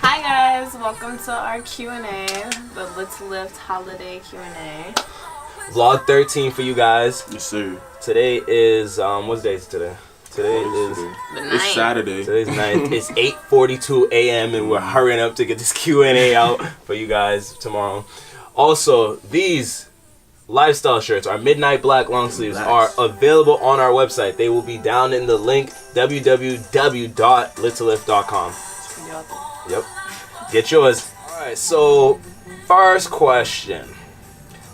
Hi guys, welcome to our Q&A, the Let's Lift Holiday Q&A. Vlog 13 for you guys. Yes, sir. Today is, what day is today? Today is... It's Saturday. Today's 9th. It's 8:42 a.m. and we're hurrying up to get this Q&A out for you guys tomorrow. Also, these lifestyle shirts, our midnight black long sleeves, are available on our website. They will be down in the link, www.littlelift.com. Yep. Get yours. Alright, so first question.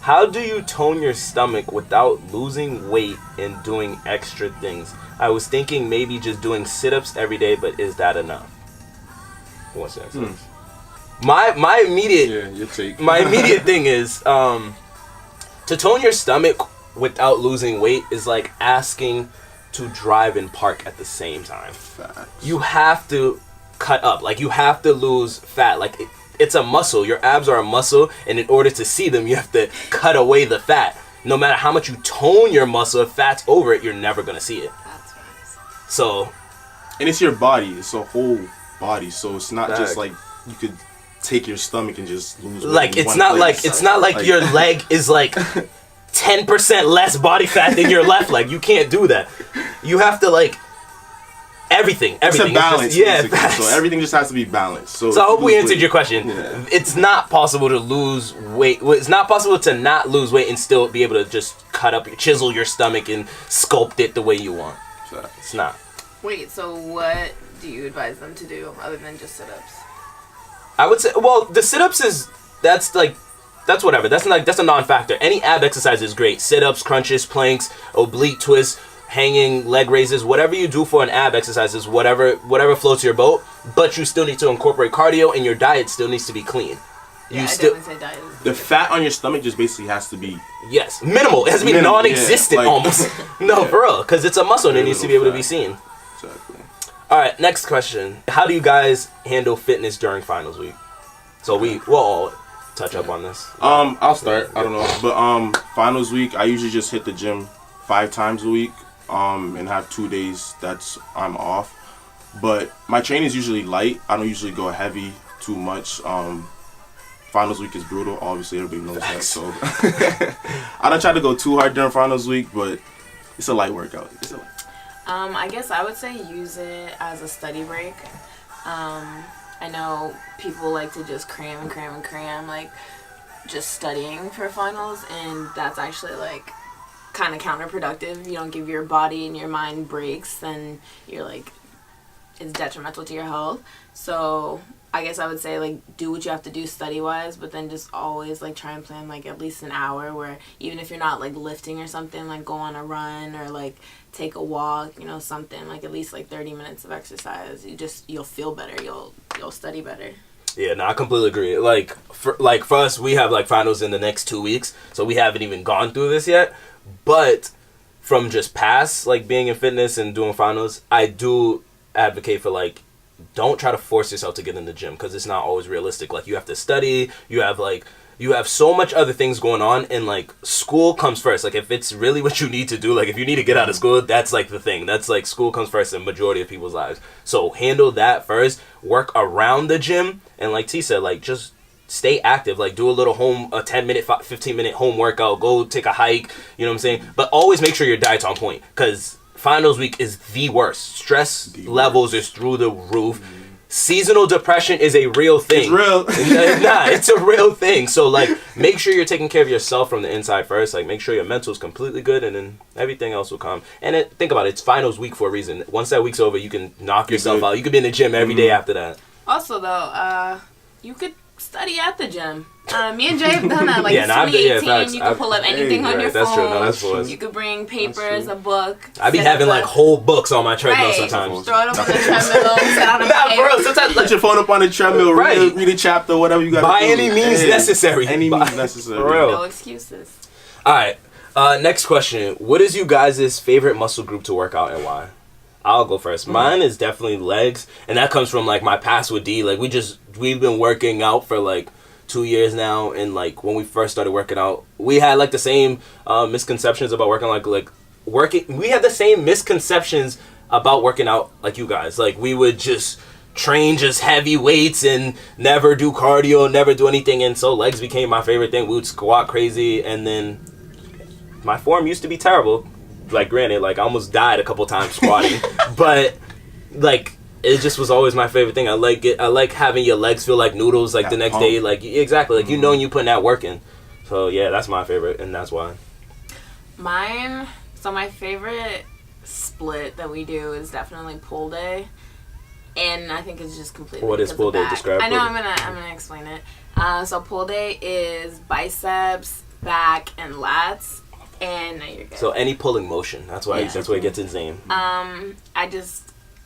How do you tone your stomach without losing weight and doing extra things? I was thinking maybe just doing sit-ups every day, but is that enough? Who wants to answer this? My immediate thing is to tone your stomach without losing weight is like asking to drive and park at the same time. Facts. You have to cut up, like you have to lose fat, like it's a muscle. Your abs are a muscle, and in order to see them, you have to cut away the fat. No matter how much you tone your muscle, if fat's over it, you're never gonna see it. So, and it's your body. It's a whole body. So it's not just like you could take your stomach and just lose weight. Like it's not like your leg is like 10% less body fat than your left leg. You can't do that. You have to like everything. It's a balance. Just, so everything just has to be balanced. So I hope we answered your question. Yeah. It's not possible to lose weight. It's not possible to not lose weight and still be able to just chisel your stomach and sculpt it the way you want. It's not. Wait, so what do you advise them to do other than just sit-ups? I would say, well, the sit-ups that's whatever. That's a non-factor. Any ab exercise is great. Sit-ups, crunches, planks, oblique twists, hanging leg raises, whatever you do for an ab exercise is whatever floats your boat, but you still need to incorporate cardio and your diet still needs to be clean. Yeah, I definitely say diet is the fat on your stomach just basically has to be minimal. It has to be non-existent almost. No, for real, because it's a muscle and it needs to be able to be seen. Exactly. All right, next question. How do you guys handle fitness during finals week? So we'll all touch up on this. I'll start. I don't know, but finals week I usually just hit the gym 5 times a week, and have 2 days that's I'm off. But my training is usually light. I don't usually go heavy too much. Finals week is brutal. Obviously, everybody knows that. So I don't try to go too hard during finals week, but it's a light workout. I guess I would say use it as a study break. I know people like to just cram, like just studying for finals, and that's actually like kind of counterproductive. You don't give your body and your mind breaks, then you're like, it's detrimental to your health. So I guess I would say like do what you have to do study wise, but then just always like try and plan like at least an hour where even if you're not like lifting or something, like go on a run or like take a walk, something like at least like 30 minutes of exercise. You'll feel better. You'll study better. Yeah, no, I completely agree. Like for us, we have like finals in the next 2 weeks, so we haven't even gone through this yet. But from just past like being in fitness and doing finals, I do advocate for like don't try to force yourself to get in the gym because it's not always realistic. Like you have to study, you have so much other things going on, and like school comes first. Like if it's really what you need to do, like if you need to get out of school, that's like the thing. That's like school comes first in majority of people's lives. So handle that first, work around the gym, and like T said, like just stay active. Like do a little 10-minute, 15-minute home workout, go take a hike, you know what I'm saying? But always make sure your diet's on point because finals week is the worst. Stress levels is through the roof. Seasonal depression is a real thing. It's real. It's a real thing. So like make sure you're taking care of yourself from the inside first. Like make sure your mental is completely good, and then everything else will come. And think about it, it's finals week for a reason. Once that week's over, you can knock yourself out. You could be in the gym every day after that. Also though, you could study at the gym. Me and Jay have done that. Like it's 2018, you can pull up anything on your phone. That's true. No, that's for us. You could bring papers, a book. I be having like whole books on my treadmill sometimes. Throw it up on the treadmill, sit on a bro, sometimes let your phone up on the treadmill, read a chapter, whatever you got to do. By any means necessary. Any means necessary. For real. No excuses. All right. Next question. What is you guys' favorite muscle group to work out and why? I'll go first. Mine is definitely legs, and that comes from like my past with D. Like we've been working out for like 2 years now, and like when we first started working out, we had like the same misconceptions about working like working. We had the same misconceptions about working out like you guys. Like, we would just train just heavy weights and never do cardio, never do anything. And so legs became my favorite thing. We would squat crazy. And then my form used to be terrible. Like, granted, like, I almost died a couple times squatting. But, like, it just was always my favorite thing. I like it. I like having your legs feel like noodles, like, the next day. Like, exactly. Like, you know you putting that work in. So, yeah, that's my favorite. And that's why. Mine, so my favorite split that we do is definitely pull day. And I think it's just completely. What is pull day? Describe. I know. I'm gonna explain it. So pull day is biceps, back, and lats. And now you're good. So any pulling motion. That's why. Yeah. That's where it gets its name. I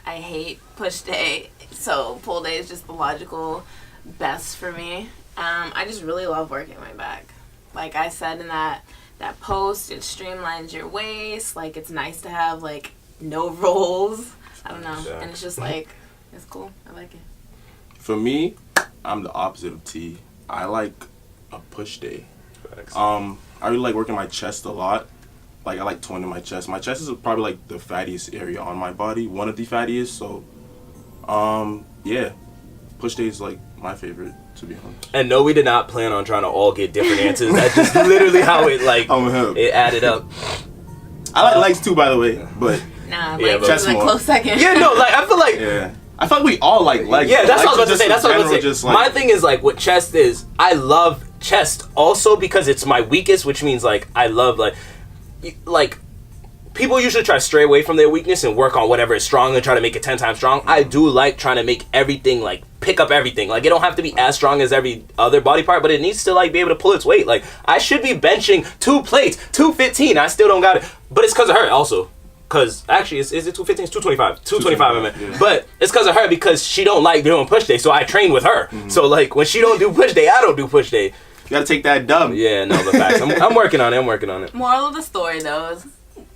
hate push day. So pull day is just the logical best for me. I just really love working my back. Like I said in that post, it streamlines your waist. Like it's nice to have like no rolls. I don't know. Yeah. And it's just like. It's cool. I like it. For me, I'm the opposite of T. I like a push day. I really like working my chest a lot. Like I like toning my chest. My chest is probably like the fattiest area on my body. One of the fattiest. So, yeah, push day is like my favorite, to be honest. And no, we did not plan on trying to all get different answers. That's just literally how it it added up. I like legs too, by the way, but nah, legs is a close second. Yeah, no, like I feel like. Yeah. I thought we all like legs. Yeah, that's what I was about to say. My thing is like with chest is I love chest also because it's my weakest, which means like I love like people usually try to stray away from their weakness and work on whatever is strong and try to make it 10 times strong. I do like trying to make everything like pick up everything. Like it don't have to be as strong as every other body part, but it needs to like be able to pull its weight. Like I should be benching 2 plates, 215. I still don't got it, but it's because of her also. Because actually, is it 215? It's 225. 225, I meant. Yeah. But it's because of her because she don't like doing push day, so I train with her. Mm-hmm. So, like, when she don't do push day, I don't do push day. You gotta take that dumb. Yeah, no, the facts. I'm working on it. Moral of the story, though, is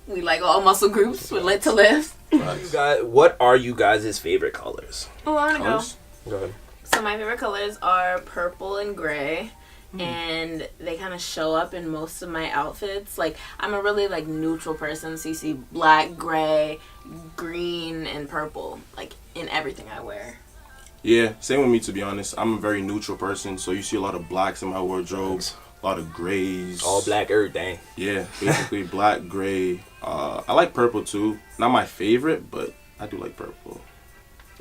we like all muscle groups. We're lit to lift. What are you guys' favorite colors? Oh, I want to go. Go ahead. So my favorite colors are purple and gray. And they kind of show up in most of my outfits. Like, I'm a really, like, neutral person. So you see black, gray, green, and purple, like, in everything I wear. Yeah, same with me, to be honest. I'm a very neutral person. So you see a lot of blacks in my wardrobe, a lot of grays. All black everything. Yeah, basically black, gray. I like purple, too. Not my favorite, but I do like purple.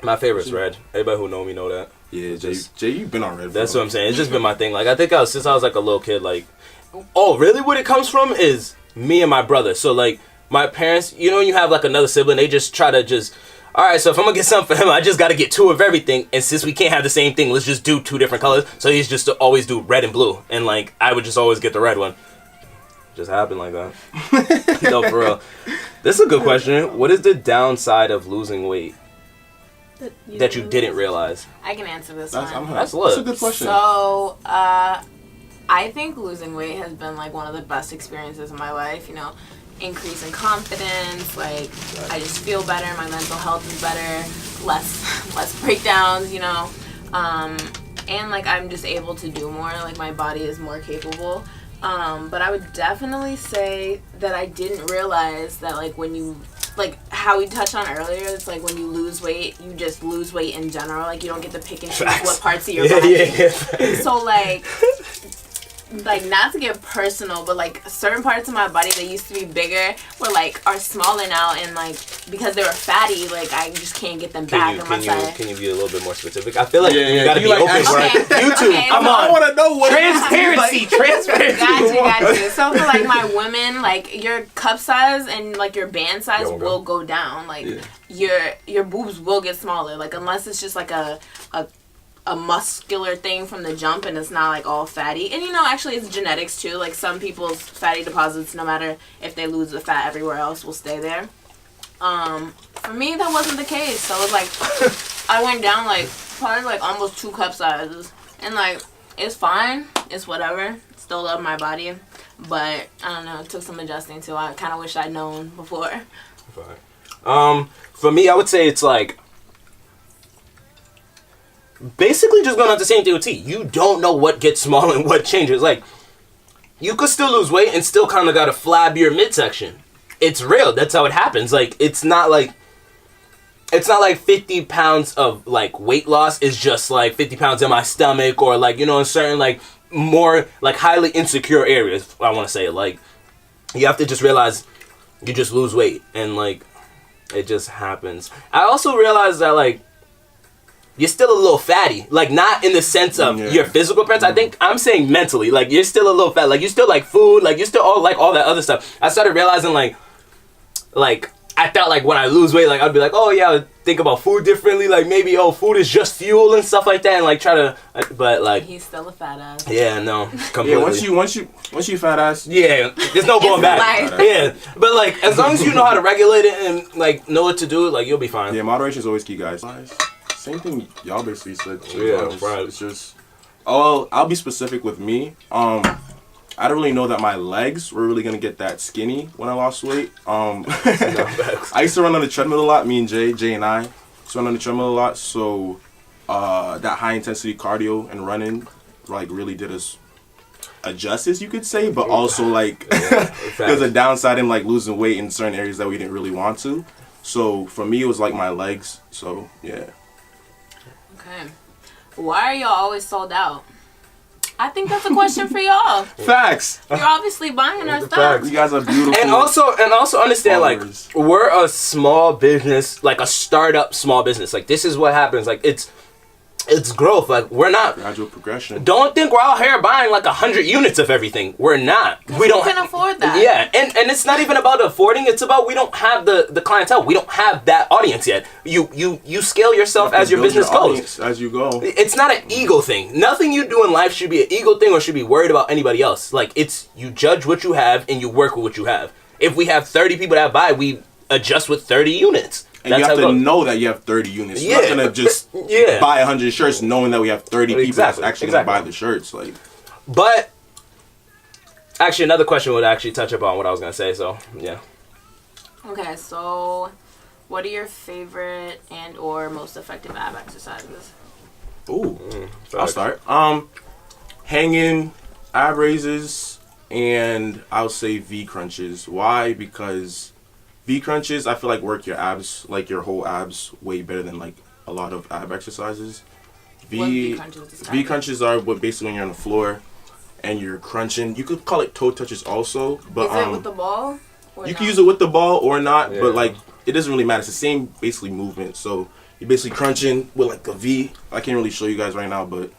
My favorite's red. Everybody who know me know that. Yeah, Jay, you've been on red. That's what I'm saying. It's just been my thing. Like I think since I was like a little kid, like, oh really? What it comes from is me and my brother. So like my parents, you know, when you have like another sibling, they just try to all right. So if I'm gonna get something for him, I just got to get 2 of everything. And since we can't have the same thing, let's just do 2 different colors. So he's just to always do red and blue, and like I would just always get the red one. Just happened like that. No, for real. This is a good question. What is the downside of losing weight? That you didn't realize. I can answer this one. That's a good question. So, I think losing weight has been like one of the best experiences of my life. You know, increase in confidence. Like, I just feel better. My mental health is better. Less breakdowns. You know, and like I'm just able to do more. Like my body is more capable. But I would definitely say that I didn't realize that like when you. Like how we touched on earlier, it's like when you lose weight, you just lose weight in general. Like you don't get to pick and choose what parts of your body. Yeah. So like not to get personal, but like certain parts of my body that used to be bigger are smaller now, and like because they were fatty, like I just can't get them back. Can you be a little bit more specific? I feel like you gotta be open for it. YouTube. Okay, I want to know what transparency. Got you. So for like my women, like your cup size and like your band size will go down. Like your boobs will get smaller. Like unless it's just like a muscular thing from the jump and it's not like all fatty. And you know, actually it's genetics too. Like some people's fatty deposits, no matter if they lose the fat everywhere else, will stay there. For me that wasn't the case. So it was like I went down like probably like almost 2 cup sizes. And like it's fine. It's whatever. Still love my body. But I don't know, it took some adjusting to. I kinda wish I'd known before. For me I would say it's like basically just going on the same thing with T. You don't know what gets small and what changes. Like, you could still lose weight and still kind of got a flabbier midsection. It's real. That's how it happens. Like, it's not like it's not like 50 pounds of like weight loss is just like 50 pounds in my stomach or like, you know, in certain like more like highly insecure areas. I want to say like you have to just realize you just lose weight and like it just happens. I also realized that like you're still a little fatty, like not in the sense of your physical appearance. I think I'm saying mentally, like you're still a little fat, like you still like food, like you still all like all that other stuff. I started realizing like I thought like when I lose weight, like I'd be like, oh yeah, I would think about food differently. Like maybe food is just fuel and stuff like that, and like try to, but like he's still a fat ass. Yeah, no, completely. Yeah, once you fat ass. Yeah, there's no going back. Yeah, but like as long as you know how to regulate it and like know what to do, like you'll be fine. Yeah, moderation is always key, guys. Same thing y'all basically said. Yeah, right. It's just, I'll be specific with me. I didn't really know that my legs were really gonna get that skinny when I lost weight. I used to run on the treadmill a lot. Me and Jay and I used to run on the treadmill a lot. So that high intensity cardio and running like really did us adjust, as you could say. But also like there's a downside in like losing weight in certain areas that we didn't really want to. So for me, it was like my legs. So yeah. Okay. Why are y'all always sold out? I think that's a question for y'all. Facts. You're obviously buying our stuff. You guys are beautiful. And also understand followers. like we're a small business, like a startup small business. Like this is what happens. Like it's growth. Like we're not gradual progression. Don't think we're out here buying like 100 units of everything. We're not. We don't can afford that. Yeah, and it's not even about affording. It's about we don't have the clientele. We don't have that audience yet. You scale yourself as your business goes. As you go. It's not an ego thing. Nothing you do in life should be an ego thing or should be worried about anybody else. Like it's you judge what you have and you work with what you have. If we have 30 people that buy, we adjust with 30 units. And you have to know that you have 30 units. Yeah. You're not going to just buy 100 shirts knowing that we have 30 people that's actually going to buy the shirts. Like, but, actually, another question would actually touch upon what I was going to say, so, yeah. Okay, so, what are your favorite and or most effective ab exercises? Ooh, I'll start. Hanging, ab raises, and I'll say V crunches. Why? Because V crunches, I feel like work your abs, like your whole abs, way better than like a lot of ab exercises. V crunches are what basically when you're on the floor and you're crunching. You could call it toe touches also, but is it with the ball? You can use it with the ball or not, but like it doesn't really matter. It's the same basically movement. So you're basically crunching with like a V. I can't really show you guys right now, but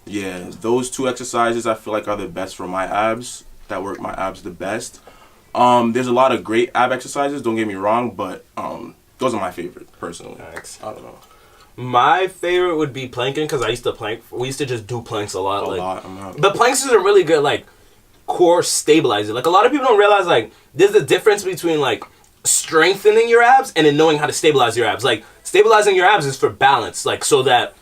yeah, those two exercises I feel like are the best for my abs. That work my abs the best. There's a lot of great ab exercises, don't get me wrong, but those are my favorite, personally. Thanks. I don't know. My favorite would be planking, because I used to plank. We used to just do planks a lot. I'm the planks is a really good, like, core stabilizer. Like, a lot of people don't realize, like, there's a difference between, like, strengthening your abs and then knowing how to stabilize your abs. Like, stabilizing your abs is for balance, like, so that,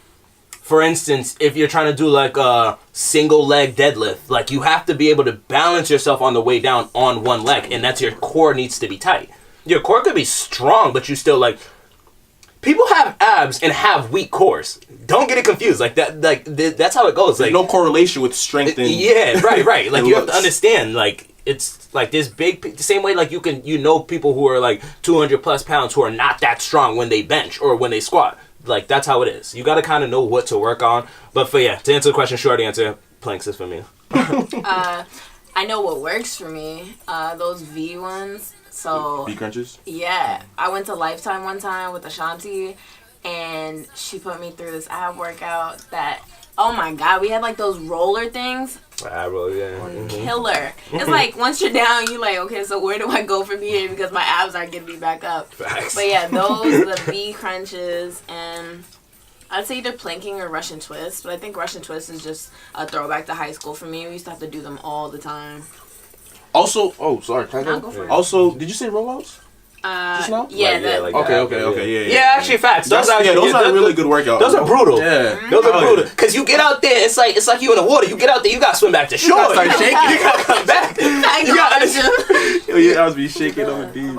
for instance, if you're trying to do like a single leg deadlift, like you have to be able to balance yourself on the way down on one leg, and that's your core needs to be tight. Your core could be strong, but you still like people have abs and have weak cores. Don't get it confused. Like that, that's how it goes. There's like no correlation with strength and right. Like you have to understand. Like it's like this big, the same way like you know people who are like 200 plus pounds who are not that strong when they bench or when they squat. Like, that's how it is. You got to kind of know what to work on. But to answer the question, short answer, planks is for me. I know what works for me. Those V ones. So V crunches? Yeah. I went to Lifetime one time with Ashanti, and she put me through this ab workout that, oh my God, we had like those roller things. Ab roller, yeah. Killer. It's like, once you're down, you're like, okay, so where do I go from here? Because my abs aren't getting me back up. Facts. But yeah, those, the V crunches, and I'd say either planking or Russian twist. But I think Russian twist is just a throwback to high school for me. We used to have to do them all the time. Also, sorry, can I No, go for it. Also, did you say rollouts? Just now? Yeah. Okay, yeah. Yeah, actually, facts. Those are a really good workout. Those are brutal. Yeah. Those are brutal. Because you get out there, it's like you in the water. You get out there, you got to swim back to shore. You gotta start shaking. You got to come back. I was be shaking on the deep.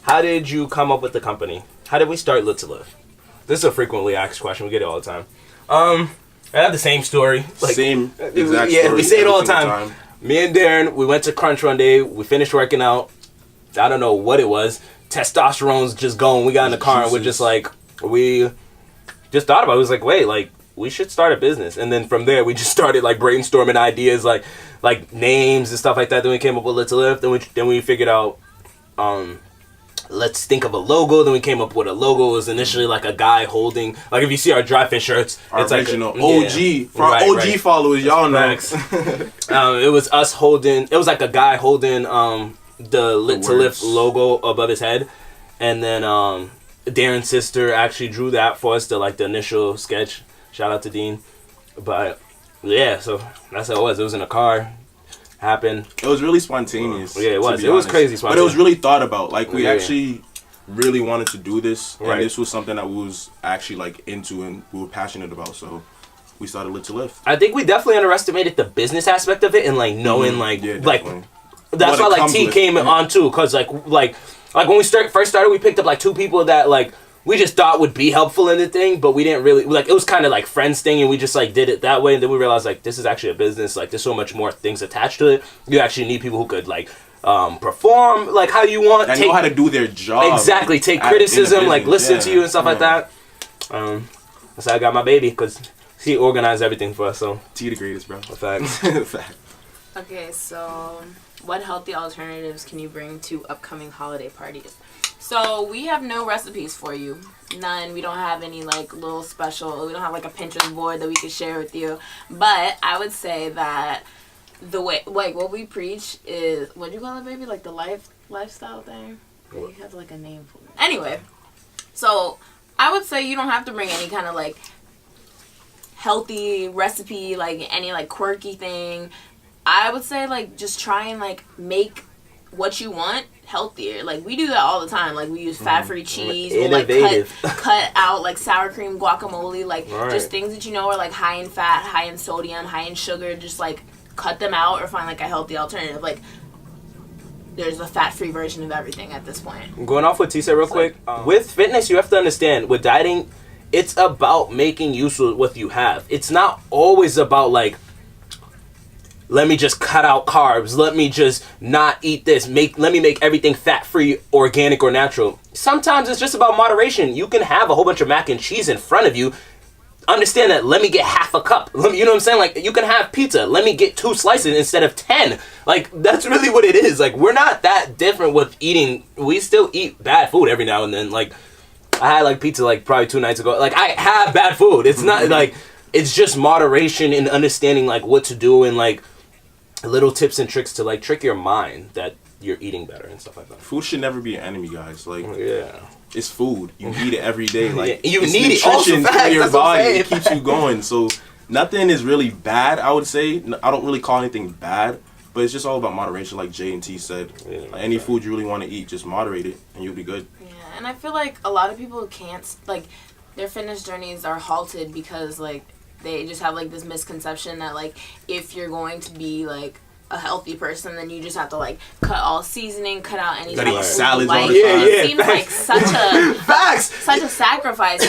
How did you come up with the company? How did we start Lit to Live? This is a frequently asked question. We get it all the time. I have the same story. Like, same exact story. Yeah, we say it all the time. Me and Darren, we went to Crunch one day. We finished working out. I don't know what it was. testosterone's just going. We got in the car and we're just like, we just thought about it. It was like, wait, like, we should start a business. And then from there, we just started like brainstorming ideas, like names and stuff like that. Then we came up with Let's Lift. Then we figured out, let's think of a logo. Then we came up with a logo. It was initially like a guy holding, like if you see our dry fit shirts, our it's original like OG. For our OG followers, y'all know. It was us holding, it was like a guy holding the Lit to Lift logo above his head. And then Darren's sister actually drew that for us, the initial sketch. Shout out to Dean. But yeah, so that's how it was. It was in a car. Happened. It was really spontaneous. Yeah, it was. It was crazy spontaneous. But it was really thought about. Like, we actually really wanted to do this. Right. And this was something that we was actually like into and we were passionate about. So we started Lit to Lift. I think we definitely underestimated the business aspect of it and like knowing that's why like T came on too, because like when we first started, we picked up like 2 people that like we just thought would be helpful in the thing, but we didn't really, like, it was kind of like friends thing, and we just like did it that way. And then we realized like this is actually a business. Like, there's so much more things attached to it. You actually need people who could like perform like how you want, and know how to do their job. Exactly, take criticism, like listen to you and stuff like that. That's how I got my baby, because he organized everything for us. So T the greatest, bro. Fact. Okay, so what healthy alternatives can you bring to upcoming holiday parties? So we have no recipes for you. None. We don't have any like little special, we don't have like a Pinterest board that we can share with you. But I would say that the way, like, what we preach is, what do you call it, baby? Like the lifestyle thing? You have like a name for it. Anyway, so I would say you don't have to bring any kind of like healthy recipe, like any like quirky thing. I would say like just try and like make what you want healthier. Like, we do that all the time. Like, we use fat-free cheese. We'll like cut out like sour cream guacamole, like just things that you know are like high in fat, high in sodium, high in sugar. Just like cut them out or find like a healthy alternative. Like, there's a fat-free version of everything at this point. Going off what T said real quick, with fitness you have to understand, with dieting, it's about making use of what you have. It's not always about like, let me just cut out carbs. Let me just not eat this. Let me make everything fat-free, organic, or natural. Sometimes it's just about moderation. You can have a whole bunch of mac and cheese in front of you. Understand that. Let me get half a cup. You know what I'm saying? Like, you can have pizza. Let me get 2 slices instead of 10. Like, that's really what it is. Like, we're not that different with eating. We still eat bad food every now and then. Like, I had like pizza like probably 2 nights ago. Like, I have bad food. It's not like, it's just moderation and understanding like what to do and like little tips and tricks to like trick your mind that you're eating better and stuff like that. Food should never be an enemy, guys. Like, yeah, it's food. You eat it every day. Like, you it's need nutrition it for your body. It keeps you going. So nothing is really bad, I would say. I don't really call anything bad, but it's just all about moderation, like J and T said. Yeah, like, any food you really want to eat, just moderate it, and you'll be good. Yeah, and I feel like a lot of people can't, like, their fitness journeys are halted because like they just have like this misconception that like if you're going to be like a healthy person, then you just have to like cut all seasoning, cut out any type of salads like, all the time. it seems like such a such a sacrifice.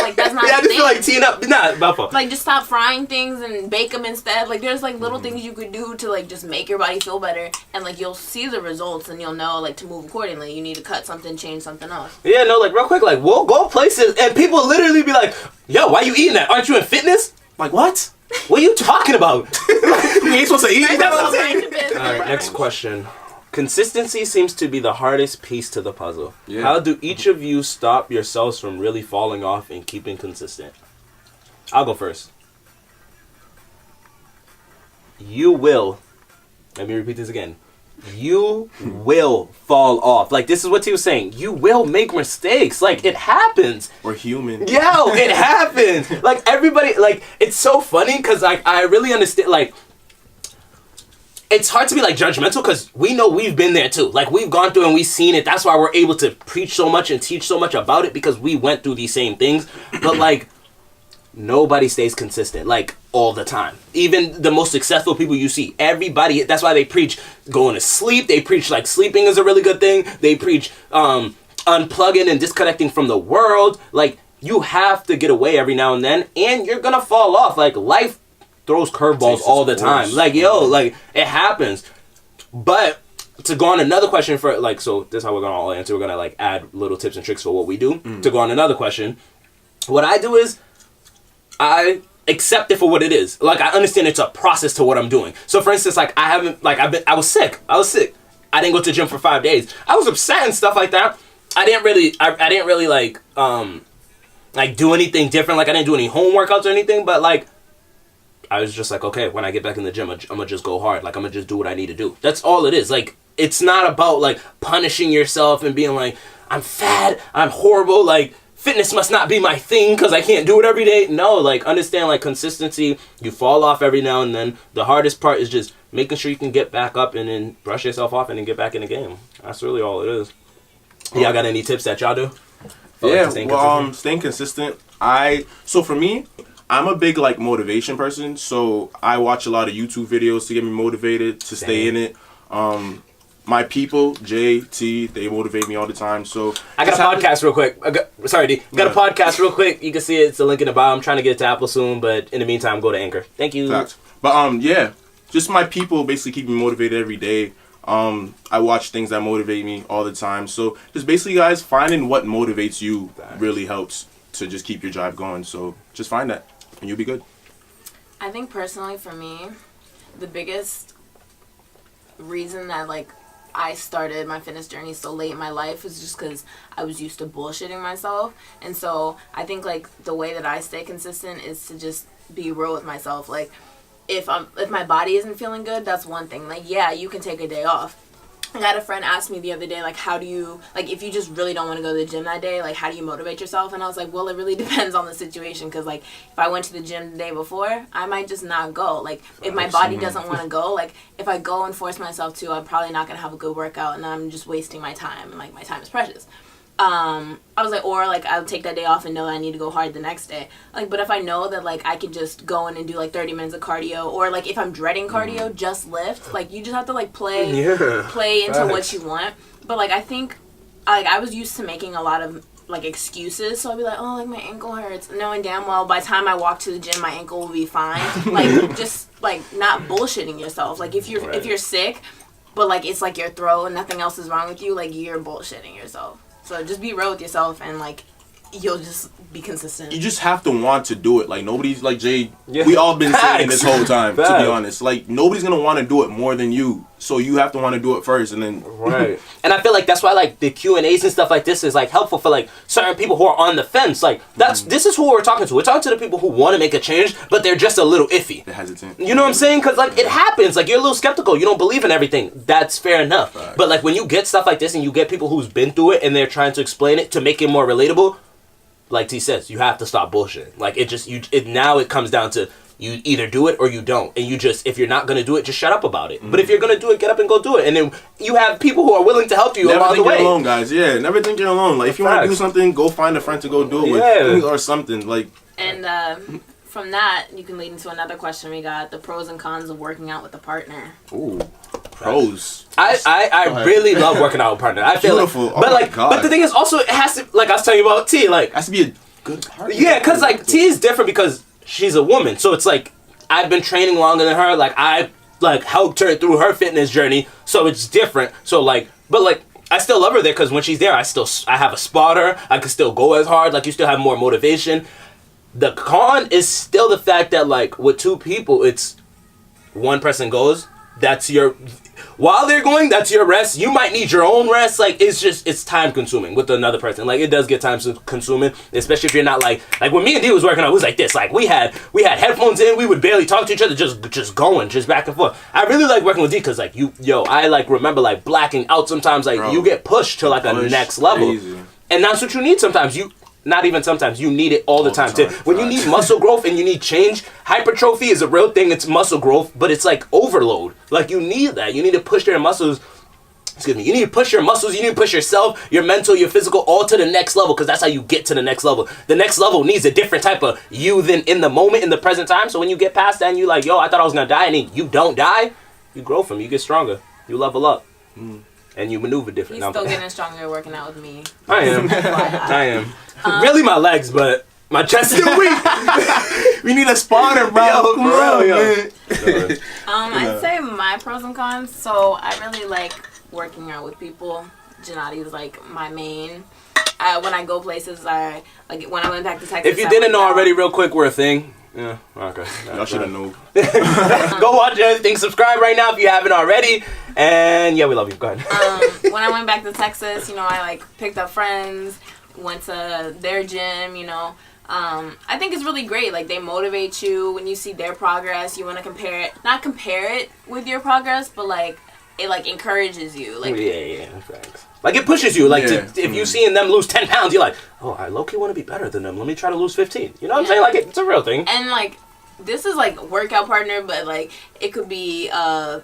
Like, that's not I just thing. feel like teeing up. Like, just stop frying things and bake them instead. Like, there's like little things you could do to like just make your body feel better, and like you'll see the results and you'll know like to move accordingly. You need to cut something, change something else. Yeah, no, like real quick, like we'll go places and people literally be like, "Yo, why you eating that? Aren't you in fitness?" Like, what? What are you talking about? We ain't supposed to eat. Alright, next question. Consistency seems to be the hardest piece to the puzzle. Yeah. How do each of you stop yourselves from really falling off and keeping consistent? I'll go first. You will, let me repeat this again. You will fall off. Like, this is what he was saying. You will make mistakes. Like, it happens. We're human. Yo, it happens. Like, everybody, like, it's so funny because, like, I really understand, like, it's hard to be, like, judgmental because we know we've been there, too. Like, we've gone through and we've seen it. That's why we're able to preach so much and teach so much about it, because we went through these same things. But, like, nobody stays consistent, like, all the time. Even the most successful people you see, everybody, that's why they preach going to sleep. They preach, like, sleeping is a really good thing. They preach unplugging and disconnecting from the world. Like, you have to get away every now and then, and you're gonna fall off. Like, life throws curveballs all the time. Like, yo, like, it happens. But to go on another question for like, so this is how we're gonna all answer. We're gonna like add little tips and tricks for what we do. To go on another question, what I do is I accept it for what it is. Like I understand it's a process to what I'm doing. So for instance, like I was sick. I didn't go to the gym for 5 days. I was upset and stuff like that. I didn't really like do anything different. Like I didn't do any home workouts or anything, but like I was just like, okay, when I get back in the gym, I'm gonna just go hard. Like I'm gonna just do what I need to do. That's all it is. Like it's not about like punishing yourself and being like, I'm fat, I'm horrible, like fitness must not be my thing because I can't do it every day. No, like understand like consistency. You fall off every now and then. The hardest part is just making sure you can get back up and then brush yourself off and then get back in the game. That's really all it is. Y'all got any tips that y'all do? Staying consistent. So for me, I'm a big like motivation person. So I watch a lot of YouTube videos to get me motivated to stay in it. My people, JT, they motivate me all the time. So I got a podcast real quick. Sorry, D. Got a podcast real quick. You can see it. It's the link in the bio. I'm trying to get it to Apple soon, but in the meantime, go to Anchor. Thank you. Facts. But just my people basically keep me motivated every day. I watch things that motivate me all the time. So just basically, guys, finding what motivates you really helps to just keep your drive going. So just find that, and you'll be good. I think personally for me, the biggest reason that like I started my fitness journey so late in my life was just because I was used to bullshitting myself. And so I think like the way that I stay consistent is to just be real with myself. Like if my body isn't feeling good, that's one thing. Like yeah, you can take a day off. I had a friend ask me the other day, like, how do you, like, if you just really don't want to go to the gym that day, like, how do you motivate yourself? And I was like, well, it really depends on the situation, because, like, if I went to the gym the day before, I might just not go. Like, if my body doesn't want to go, like, if I go and force myself to, I'm probably not going to have a good workout, and I'm just wasting my time, and, like, my time is precious. I was like, or like I'll take that day off and know that I need to go hard the next day. Like, but if I know that like I could just go in and do like 30 minutes of cardio, or like if I'm dreading cardio, just lift. Like you just have to like play into what you want. But like I think like I was used to making a lot of like excuses, so I'd be like, oh, like my ankle hurts, knowing damn well by the time I walk to the gym my ankle will be fine. Like just like not bullshitting yourself. Like if you're sick, but like it's like your throat and nothing else is wrong with you, like you're bullshitting yourself. So just be real with yourself, and like you'll just be consistent. You just have to want to do it. Like nobody's like Jay. Yeah. We all been saying this whole time. To be honest, like nobody's gonna want to do it more than you. So you have to want to do it first, and then right. And I feel like that's why like the Q&As and stuff like this is like helpful for like certain people who are on the fence. Like this is who we're talking to. We're talking to the people who want to make a change, but they're just a little iffy. They're hesitant. You know what I'm saying? Because like it happens. Like you're a little skeptical. You don't believe in everything. That's fair enough. Right. But like when you get stuff like this and you get people who's been through it and they're trying to explain it to make it more relatable, like T says, you have to stop bullshitting. Like now it comes down to you either do it or you don't. And you just, if you're not going to do it, just shut up about it. But if you're going to do it, get up and go do it. And then you have people who are willing to help you along the way. Never think you're alone, guys. Yeah, never think you're alone. Like if you want to do something, go find a friend to go do it with or something. Like. And from that, you can lead into another question we got, the pros and cons of working out with a partner. Ooh. Pros. I really love working out with a partner. I feel beautiful. Like, but the thing is also it has to, like I was telling you about T, like it has to be a good partner. Yeah, because like T is different because she's a woman, so it's like I've been training longer than her. Like I like helped her through her fitness journey, so it's different. So like, but like I still love her there because when she's there, I have a spotter. I can still go as hard. Like you still have more motivation. The con is still the fact that like with two people, it's one person goes. That's your while they're going, that's your rest. You might need your own rest. Like it's time consuming with another person. Like it does get time consuming, especially if you're not like when me and D was working out, it was like this. Like we had headphones in, we would barely talk to each other, just going, just back and forth. I really like working with D because like I like remember like blacking out sometimes. Like you get pushed to like a next level, and that's what you need sometimes. Not even sometimes, you need it all the time. When you need muscle growth and you need change, hypertrophy is a real thing. It's muscle growth, but it's like overload. Like you need that. You need to push your muscles. You need to push your muscles. You need to push yourself, your mental, your physical, all to the next level because that's how you get to the next level. The next level needs a different type of you than in the moment, in the present time. So when you get past that and you like, I thought I was going to die. And then you don't die, you grow from it. You get stronger. You level up. And you maneuver different. He's still getting stronger working out with me. I am. I am. Really my legs, but my chest is still weak. We need a spotter, bro. Come on, man. I'd say my pros and cons. So I really like working out with people. Gennady is like my main. When I go places, I like when I went back to Texas. If you didn't know already, real quick, we're a thing. Yeah, okay. Y'all should have known. Go watch everything. Subscribe right now if you haven't already. And yeah, we love you. Go ahead. When I went back to Texas, you know, I like picked up friends, went to their gym, you know. I think it's really great. Like, they motivate you when you see their progress. You want to not compare it with your progress, but like it like encourages you. Like, yeah, thanks. Like, it pushes you. Like, if you seeing them lose 10 pounds, you're like, oh, I low-key want to be better than them. Let me try to lose 15. You know what I'm saying? Like, it's a real thing. And like, this is like workout partner, but like it could be a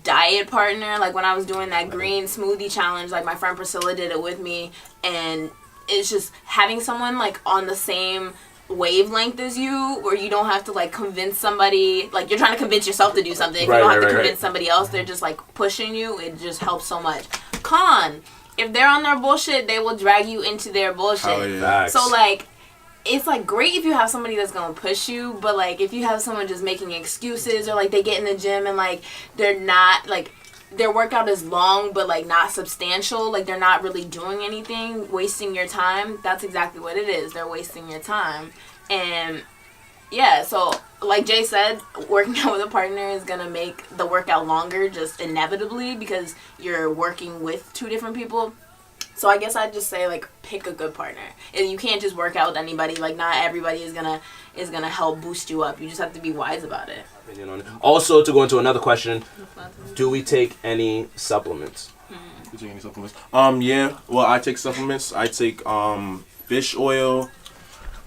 diet partner. Like, when I was doing that green smoothie challenge, like my friend Priscilla did it with me, and it's just having someone like on the same wavelength as you, where you don't have to like convince somebody, like you're trying to convince yourself to do something. If you don't have to convince somebody else, they're just like pushing you. It just helps so much. Con, if they're on their bullshit, they will drag you into their bullshit. Oh, yeah. So like, it's like great if you have somebody that's gonna push you, but like if you have someone just making excuses, or like they get in the gym and like they're not like, their workout is long but like not substantial, like they're not really doing anything, wasting your time. That's exactly what it is. They're wasting your time. And yeah, so like Jay said, working out with a partner is gonna make the workout longer, just inevitably, because you're working with two different people. So I guess I'd just say, like, pick a good partner. And you can't just work out with anybody. Like, not everybody is gonna help boost you up. You just have to be wise about it. Also, to go into another question, do we take any supplements? You take any supplements? Yeah. Well, I take supplements. I take fish oil.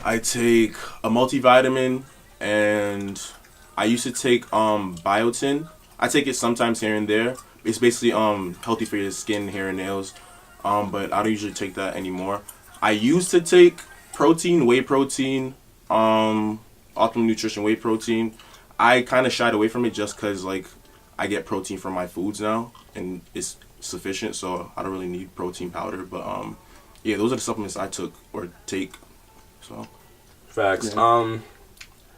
I take a multivitamin, and I used to take biotin. I take it sometimes here and there. It's basically healthy for your skin, hair, and nails. But I don't usually take that anymore. I used to take protein, whey protein, Optimum Nutrition whey protein. I kind of shied away from it just because, like, I get protein from my foods now, and it's sufficient, so I don't really need protein powder. But, yeah, those are the supplements I took or take, so. Facts. Yeah.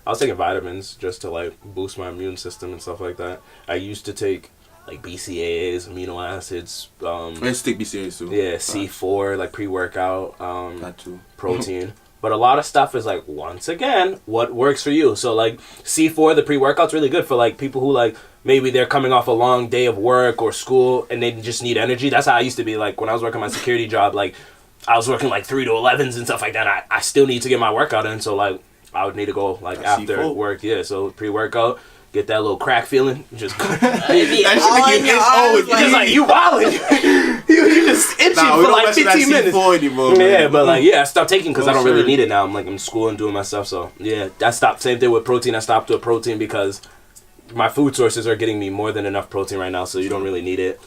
I was taking vitamins just to, like, boost my immune system and stuff like that. I used to take like BCAAs, amino acids. I used to take BCAAs too. Yeah, C4, like pre-workout, that too. protein. But a lot of stuff is like, once again, what works for you. So like C4, the pre-workout's really good for like people who like, maybe they're coming off a long day of work or school and they just need energy. That's how I used to be. Like when I was working my security job, like I was working like 3 to 11s and stuff like that. I still need to get my workout in. So like I would need to go like after C4. work. Yeah, so pre-workout. Get that little crack feeling. Just Just like you wildin'. you just itching for like 15 minutes. Anymore, yeah, but like I stopped taking because I don't really need it now. I'm like in school and doing my stuff. So yeah, I stopped. Same thing with protein. I stopped with protein because my food sources are getting me more than enough protein right now. So you don't really need it.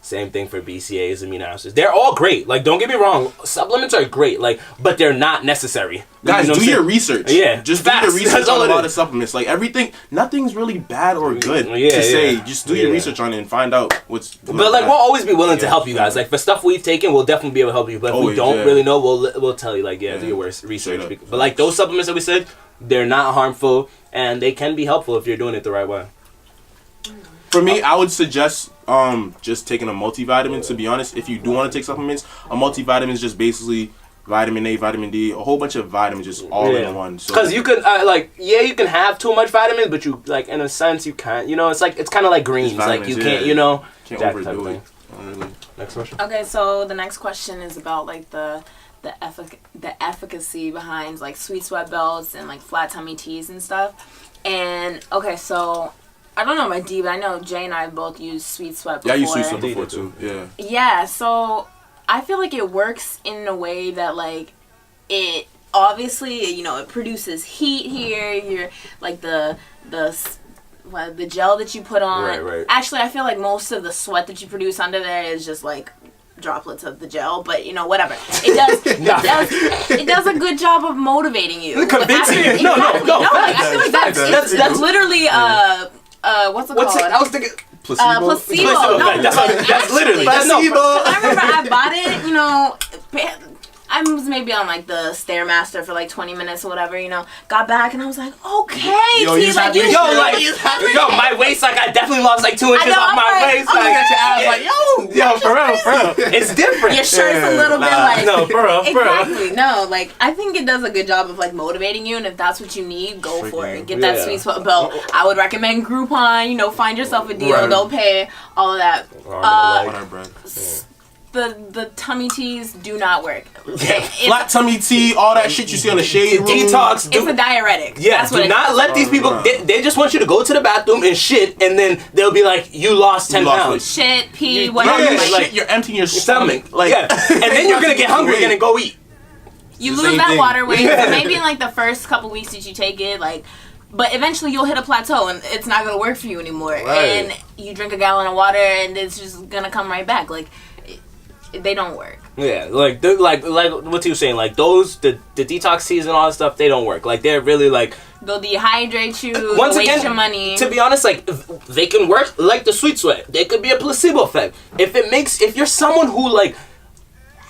Same thing for BCAAs, amino acids. They're all great. Like, don't get me wrong. Supplements are great. Like, but they're not necessary. Guys, do your research. Yeah. Just do your research on a lot of supplements. Like, everything, nothing's really bad or good to say. Just do your research on it and find out what's good. But, like, we'll always be willing to help you guys. Like, for stuff we've taken, we'll definitely be able to help you. But if we don't really know, we'll tell you, like, do your research. But, like, those supplements that we said, they're not harmful. And they can be helpful if you're doing it the right way. For me, I would suggest just taking a multivitamin, to be honest. If you do want to take supplements, a multivitamin is just basically vitamin A, vitamin D, a whole bunch of vitamins just all in one. Because you can, you can have too much vitamins, but you, like, in a sense, you can't. You know, it's kind of like greens. Like, you can't, you know. Can't overdo it. Really. Next question. Okay, so the next question is about, like, the efficacy behind, like, sweet sweat belts and, like, flat tummy teas and stuff. And, okay, so I don't know about D, but I know Jay and I both used Sweet Sweat before. Yeah, I used Sweet Sweat before too. Yeah. Yeah, so I feel like it works in a way that, like, it obviously, you know, it produces heat here. You're like the gel that you put on. Right. Actually, I feel like most of the sweat that you produce under there is just like droplets of the gel, but you know, whatever. It does a good job of motivating you. Convincing you. No. Like, I feel like that's literally what's it called? I was thinking placebo. Placebo. No, that's literally placebo. I remember I bought it. You know, I was maybe on like the Stairmaster for like 20 minutes or whatever. You know, got back and I was like, okay, my waist, like I definitely lost like 2 inches off my waist. I'm Like, at your ass, like, yo, for real. It's different. Your shirt's a little bit like No, for real. exactly. No, like I think it does a good job of like motivating you, and if that's what you need, go for it. Get that sweet spot belt. I would recommend Groupon. You know, find yourself a deal. Right. Don't pay all of that. Bread. The tummy teas do not work. Flat tummy tea, all that shit you see on the shade room. Detox. It's a diuretic. Yeah, That's what do not let these people. They just want you to go to the bathroom and shit, and then they'll be like, "You lost 10 pounds." Shit, pee, Yeah, whatever. shit, you're emptying your stomach. Like, yeah, and then you're gonna get hungry and go eat. You the lose same that thing. water weight. So maybe in like the first couple weeks that you take it, like. But eventually you'll hit a plateau and it's not going to work for you anymore. Right. And you drink a gallon of water and it's just going to come right back. Like, they don't work. Yeah, like what you saying, like those the detox teas and all that stuff, they don't work. Like they're really like They'll dehydrate you, once waste again, your money. To be honest, like they can work like the sweet sweat. They could be a placebo effect. If you're someone who like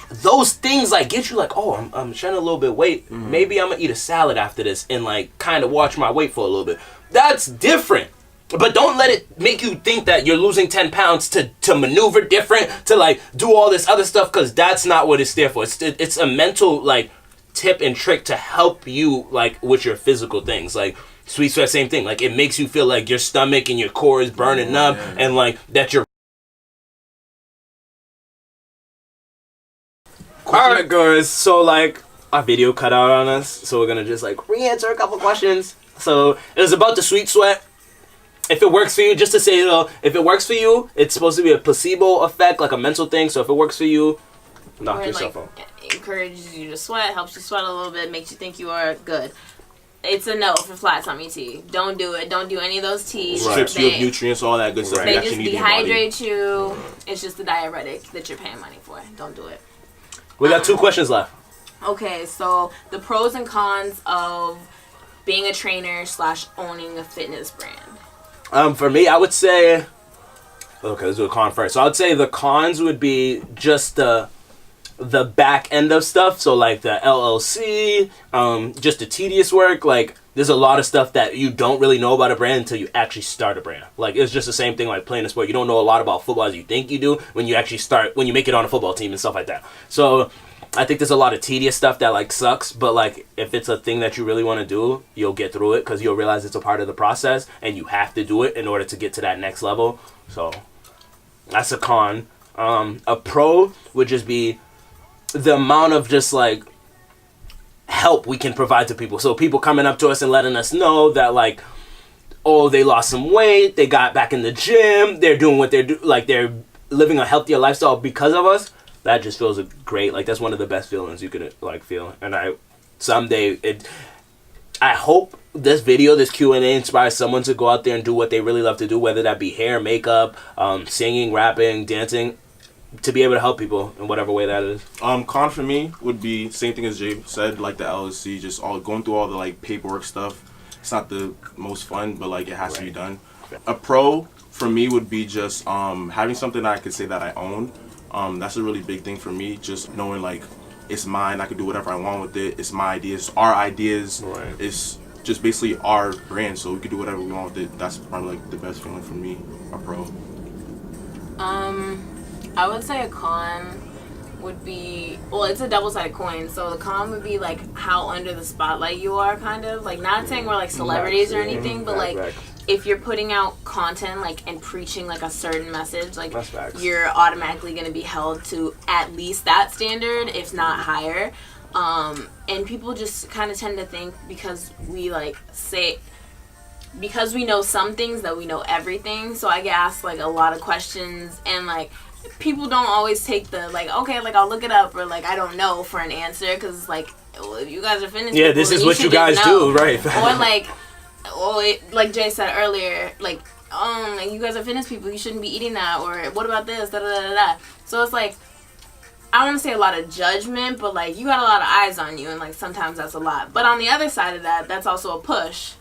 those things like get you like, oh, I'm shedding a little bit of weight. Maybe I'm gonna eat a salad after this and like kind of watch my weight for a little bit. That's different. But don't let it make you think that you're losing 10 pounds to maneuver different, to like do all this other stuff, because that's not what it's there for. It's a mental like tip and trick to help you like with your physical things. Like sweet sweat, same thing. Like it makes you feel like your stomach and your core is burning up, and like that you're. Alright guys, so like our video cut out on us, so we're gonna just like re-answer a couple questions. So it was about the sweet sweat. If it works for you, just to say, you know, if it works for you, it's supposed to be a placebo effect, like a mental thing. So if it works for you, knock Or, yourself like, out. encourages you to sweat, helps you sweat a little bit, makes you think you are good. It's a no for flat tummy tea. Don't do it. Don't do any of those teas. Strips you of nutrients, all that good stuff. They you just actually need in your body. dehydrate you. It's just a diuretic that you're paying money for. Don't do it. We got 2 questions left. Okay, so the pros and cons of being a trainer / owning a fitness brand. For me, I would say, okay, let's do a con first. So I would say the cons would be just the back end of stuff. So like the LLC, just the tedious work. Like there's a lot of stuff that you don't really know about a brand until you actually start a brand. Like it's just the same thing like playing a sport. You don't know a lot about football as you think you do when you actually start, when you make it on a football team and stuff like that. So I think there's a lot of tedious stuff that like sucks, but like if it's a thing that you really want to do, you'll get through it because you'll realize it's a part of the process and you have to do it in order to get to that next level. So that's a con. A pro would just be the amount of just like help we can provide to people. So people coming up to us and letting us know that like, oh, they lost some weight, they got back in the gym, they're doing what they're like they're living a healthier lifestyle because of us. That just feels great. Like that's one of the best feelings you could like feel. And I hope this video, this Q&A inspires someone to go out there and do what they really love to do, whether that be hair, makeup, singing, rapping, dancing, to be able to help people in whatever way that is. Con for me would be same thing as Jay said, like the LLC, just all going through all the like paperwork stuff. It's not the most fun, but like it has to be done. A pro for me would be just having something that I could say that I own. That's a really big thing for me, just knowing like it's mine, I can do whatever I want with it, it's my ideas, our ideas, Right. It's just basically our brand, so we can do whatever we want with it. That's probably like the best feeling for me, a pro. I would say a con would be, well, it's a double-sided coin. So the con would be like how under the spotlight you are, kind of like, not saying we're like celebrities or anything, but like if you're putting out content like and preaching like a certain message, like you're automatically going to be held to at least that standard, if not higher. And people just kind of tend to think because we like say, because we know some things, that we know everything. So I get asked like a lot of questions, and like people don't always take the like, okay, like I'll look it up, or like I don't know for an answer, because like, well, if you guys are fitness people, this then is what you guys do, right? Or like, like Jay said earlier, like, like you guys are fitness people, you shouldn't be eating that, or what about this, da da da da. So it's like, I don't want to say a lot of judgment, but like you got a lot of eyes on you, and like sometimes that's a lot. But on the other side of that, that's also a push.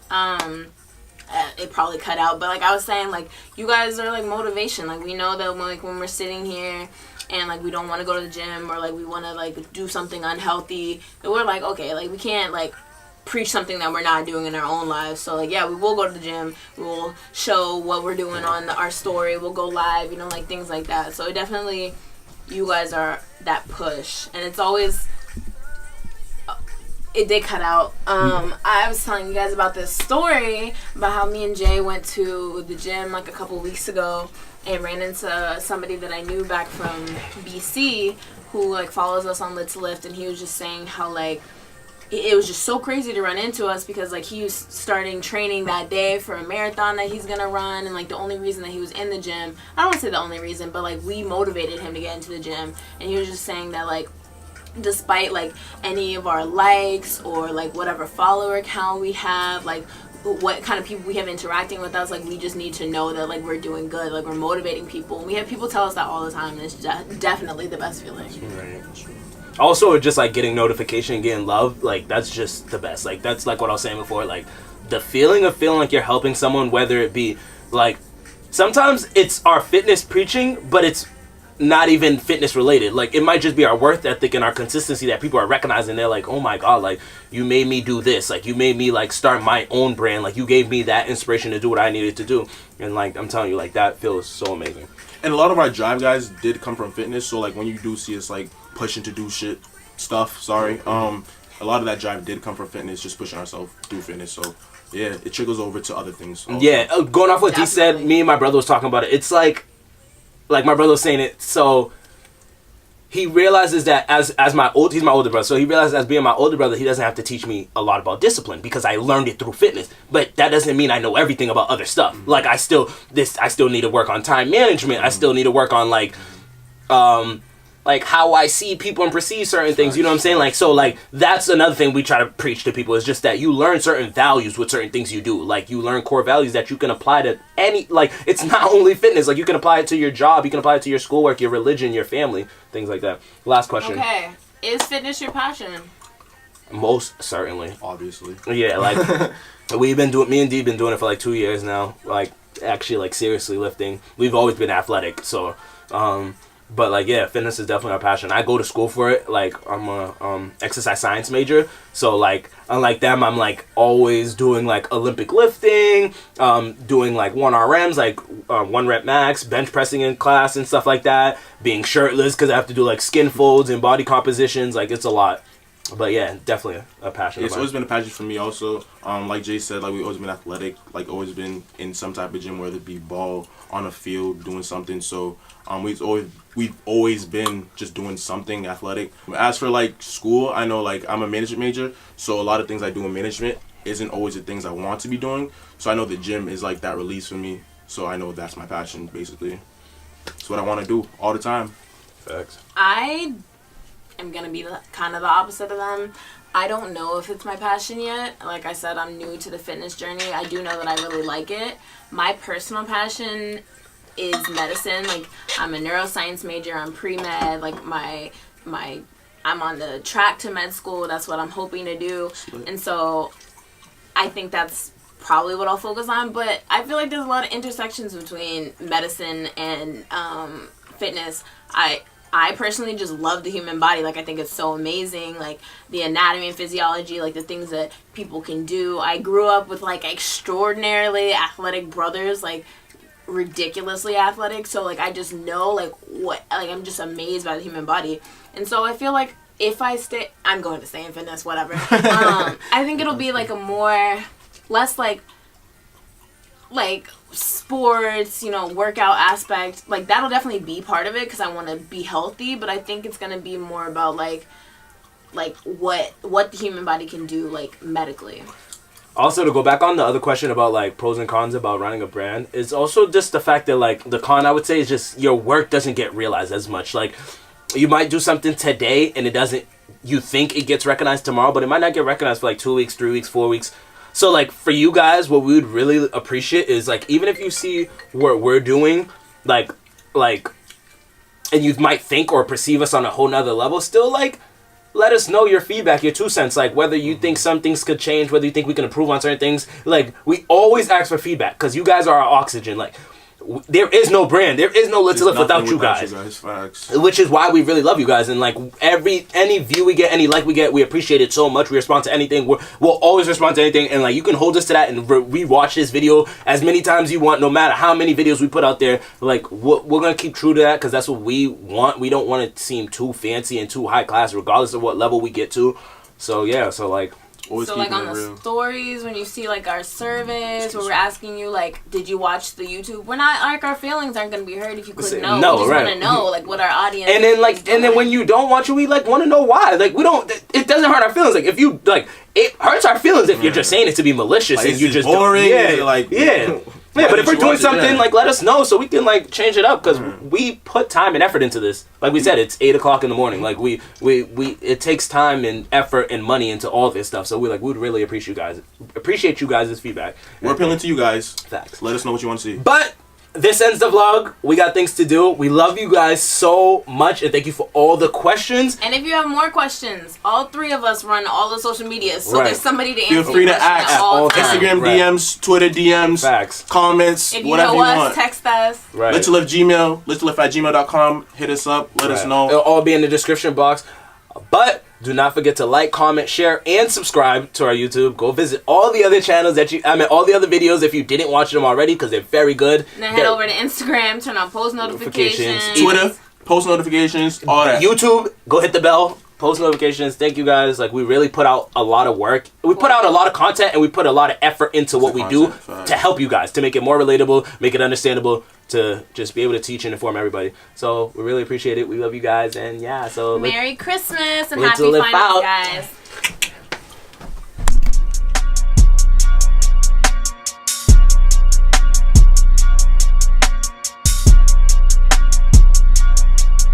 It probably cut out, but like I was saying, like you guys are like motivation. Like we know that when we're sitting here and like we don't want to go to the gym, or like we want to like do something unhealthy, that we're like, okay, like we can't like preach something that we're not doing in our own lives. So like, yeah, we will go to the gym, we will show what we're doing on our story, we'll go live, you know, like things like that. So definitely you guys are that push, and it's always, it did cut out. I was telling you guys about this story about how me and Jay went to the gym like a couple weeks ago and ran into somebody that I knew back from BC who like follows us on Let's Lift, and he was just saying how like it was just so crazy to run into us because like he was starting training that day for a marathon that he's gonna run, and like the only reason that he was in the gym, I don't want to say the only reason, but like we motivated him to get into the gym, and he was just saying that like despite like any of our likes or like whatever follower count we have, like what kind of people we have interacting with us, like we just need to know that like we're doing good, like we're motivating people, and we have people tell us that all the time, and it's definitely the best feeling. Right. Also, just like getting notification and getting love, like that's just the best. Like that's like what I was saying before, like the feeling of feeling like you're helping someone, whether it be like sometimes it's our fitness preaching, but it's not even fitness related. Like it might just be our work ethic and our consistency that people are recognizing. They're like, oh my god, like you made me do this, like you made me like start my own brand, like you gave me that inspiration to do what I needed to do. And like I'm telling you, like that feels so amazing. And a lot of our drive guys did come from fitness, so like when you do see us like pushing to do stuff, a lot of that drive did come from fitness, just pushing ourselves through fitness. So yeah, it trickles over to other things also. Yeah, going off what D said, me and my brother was talking about it. It's like my brother was saying it, so he realizes that he's my older brother, so he realizes as being my older brother, he doesn't have to teach me a lot about discipline because I learned it through fitness. But that doesn't mean I know everything about other stuff. Mm-hmm. Like I still need to work on time management. Mm-hmm. I still need to work on like how I see people and perceive certain things, you know what I'm saying? Like, so like that's another thing we try to preach to people, is just that you learn certain values with certain things you do. Like you learn core values that you can apply to any, like it's not only fitness, like you can apply it to your job, you can apply it to your schoolwork, your religion, your family, things like that. Last question. Okay, is fitness your passion? Most certainly. Obviously. Yeah, like me and Dee been doing it for like 2 years now, like actually like seriously lifting. We've always been athletic, so but like yeah, fitness is definitely our passion. I go to school for it. Like I'm a exercise science major, so like unlike them, I'm like always doing like Olympic lifting, doing like 1RMs, like 1 rep max, bench pressing in class and stuff like that. Being shirtless because I have to do like skin folds and body compositions. Like it's a lot. But yeah, definitely a passion. It's always been a passion for me also. Like Jay said, like we've always been athletic, like always been in some type of gym, whether it be ball, on a field, doing something. So we've always been just doing something athletic. As for like school, I know like I'm a management major, so a lot of things I do in management isn't always the things I want to be doing. So I know the gym is like that release for me. So I know that's my passion basically. It's what I want to do all the time. Facts. I'm gonna be kind of the opposite of them. I don't know if it's my passion yet. Like I said, I'm new to the fitness journey. I do know that I really like it. My personal passion is medicine. Like I'm a neuroscience major. I'm pre-med. Like I'm on the track to med school. That's what I'm hoping to do. And so I think that's probably what I'll focus on. But I feel like there's a lot of intersections between medicine and fitness. I personally just love the human body. Like, I think it's so amazing. Like, the anatomy and physiology, like, the things that people can do. I grew up with, like, extraordinarily athletic brothers, like, ridiculously athletic. So, like, I just know, like, I'm just amazed by the human body. And so I feel like if I'm going to stay in fitness, whatever. I think it'll be, like, less, like sports, workout aspect, like that'll definitely be part of it because I want to be healthy, but I think it's going to be more about like what the human body can do, like medically. Also, to go back on the other question about like pros and cons about running a brand, is also just the fact that like the con I would say is just your work doesn't get realized as much. Like you might do something today and you think it gets recognized tomorrow, but it might not get recognized for like 2 weeks, 3 weeks, 4 weeks. So, like, for you guys, what we would really appreciate is, like, even if you see what we're doing, like, and you might think or perceive us on a whole nother level, still, like, let us know your feedback, your 2 cents, like, whether you think some things could change, whether you think we can improve on certain things. Like, we always ask for feedback, because you guys are our oxygen. Like, there is no brand. There is no Let's There's Live without you nothing guys. Facts. Which is why we really love you guys. And like any view we get, any like we get, we appreciate it so much. We respond to anything. We'll always respond to anything. And like you can hold us to that and rewatch this video as many times as you want, no matter how many videos we put out there. Like we're going to keep true to that because that's what we want. We don't want it to seem too fancy and too high class regardless of what level we get to. So yeah, so like... Always so like on the real. stories when you see like our service where we're asking you like did you watch the YouTube, we're not like our feelings aren't gonna be hurt if you couldn't know. No, we just right. want to know like what our audience and then like and then when you don't watch it, we like want to know why. Like we don't, it doesn't hurt our feelings. Like if you like, it hurts our feelings if you're just saying it to be malicious like, and you just boring. Yeah. Yeah, but if we're doing something, like, let us know so we can, like, change it up, because we put time and effort into this. Like we said, it's 8 o'clock in the morning. Like, it takes time and effort and money into all this stuff, so we'd really appreciate you guys' feedback. We're appealing to you guys. Facts. Let us know what you want to see. But... this ends the vlog. We got things to do. We love you guys so much, and thank you for all the questions. And if you have more questions, all three of us run all the social medias, so there's somebody to answer. Feel free to ask at all times. Instagram DMs, Twitter DMs, Facts. comments, If you whatever know you us, want. text us. Right. Let's live Gmail. Let's live at gmail.com. Hit us up. Let us know. It'll all be in the description box. But do not forget to like, comment, share, and subscribe to our YouTube. Go visit all the other channels all the other videos if you didn't watch them already, because they're very good. And then head over to Instagram, turn on post notifications. Twitter, post notifications, all that. YouTube, go hit the bell, post notifications. Thank you guys. Like, we really put out a lot of work. We put out a lot of content, and we put a lot of effort into what we do to help you guys, to make it more relatable, make it understandable, to just be able to teach and inform everybody. So we really appreciate it. We love you guys, and yeah, so Merry Christmas and Let's happy live finals, out. guys.